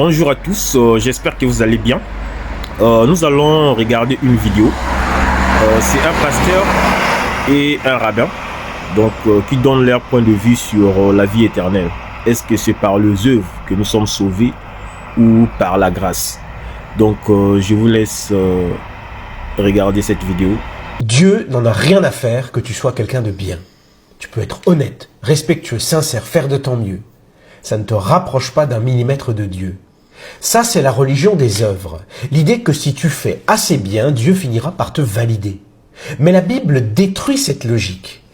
Bonjour à tous, j'espère que vous allez bien. Nous allons regarder une vidéo. C'est un pasteur et un rabbin qui donnent leur point de vue sur la vie éternelle. Est-ce que c'est par les œuvres que nous sommes sauvés ou par la grâce? Je vous laisse regarder cette vidéo. Dieu n'en a rien à faire que tu sois quelqu'un de bien. Tu peux être honnête, respectueux, sincère, faire de ton mieux. Ça ne te rapproche pas d'un millimètre de Dieu. Ça, c'est la religion des œuvres. L'idée que si tu fais assez bien, Dieu finira par te valider. Mais la Bible détruit cette logique.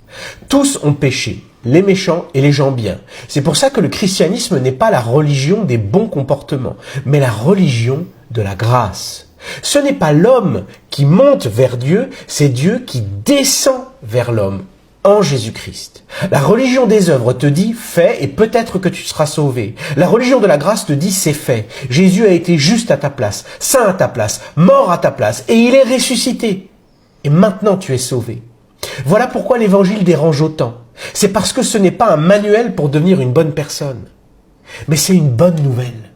Tous ont péché, les méchants et les gens bien. C'est pour ça que le christianisme n'est pas la religion des bons comportements, mais la religion de la grâce. Ce n'est pas l'homme qui monte vers Dieu, c'est Dieu qui descend vers l'homme en Jésus-Christ. La religion des œuvres te dit « fais et peut-être que tu seras sauvé ». La religion de la grâce te dit « c'est fait ». Jésus a été juste à ta place, saint à ta place, mort à ta place et il est ressuscité. Et maintenant tu es sauvé. Voilà pourquoi l'évangile dérange autant. C'est parce que ce n'est pas un manuel pour devenir une bonne personne. Mais c'est une bonne nouvelle.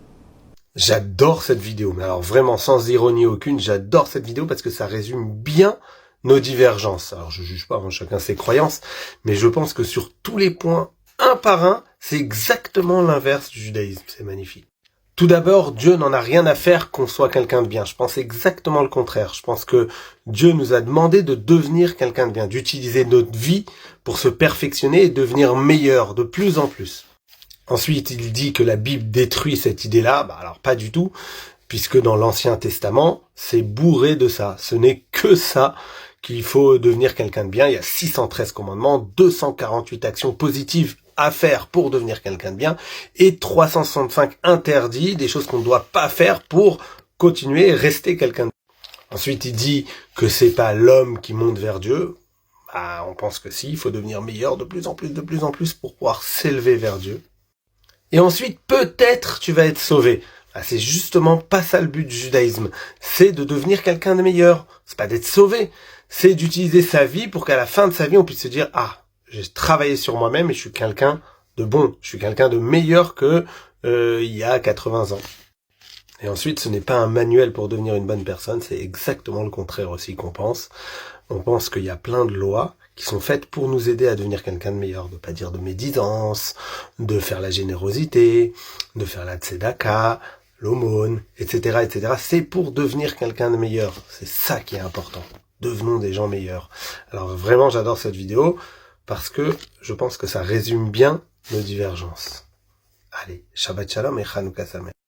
J'adore cette vidéo, mais alors vraiment sans ironie aucune, j'adore cette vidéo parce que ça résume bien nos divergences. Alors je juge pas, chacun ses croyances, mais je pense que sur tous les points, un par un, c'est exactement l'inverse du judaïsme, c'est magnifique. Tout d'abord, Dieu n'en a rien à faire qu'on soit quelqu'un de bien. Je pense exactement le contraire. Je pense que Dieu nous a demandé de devenir quelqu'un de bien, d'utiliser notre vie pour se perfectionner et devenir meilleur de plus en plus. Ensuite, il dit que la Bible détruit cette idée-là. Alors pas du tout, puisque dans l'Ancien Testament, c'est bourré de ça. Ce n'est que ça qu'il faut devenir quelqu'un de bien. Il y a 613 commandements, 248 actions positives à faire pour devenir quelqu'un de bien, et 365 interdits, des choses qu'on ne doit pas faire pour continuer et rester quelqu'un de bien. Ensuite, il dit que c'est pas l'homme qui monte vers Dieu. On pense que si, il faut devenir meilleur de plus en plus pour pouvoir s'élever vers Dieu. Et ensuite, peut-être tu vas être sauvé. C'est justement pas ça le but du judaïsme. C'est de devenir quelqu'un de meilleur. C'est pas d'être sauvé. C'est d'utiliser sa vie pour qu'à la fin de sa vie, on puisse se dire, j'ai travaillé sur moi-même et je suis quelqu'un de bon. Je suis quelqu'un de meilleur que il y a 80 ans. Et ensuite, ce n'est pas un manuel pour devenir une bonne personne. C'est exactement le contraire aussi qu'on pense. On pense qu'il y a plein de lois qui sont faites pour nous aider à devenir quelqu'un de meilleur, de pas dire de médisance, de faire la générosité, de faire la tzedaka, l'aumône, etc., etc. C'est pour devenir quelqu'un de meilleur. C'est ça qui est important. Devenons des gens meilleurs. Alors vraiment, j'adore cette vidéo parce que je pense que ça résume bien nos divergences. Allez, Shabbat Shalom et Chanukah Sameach.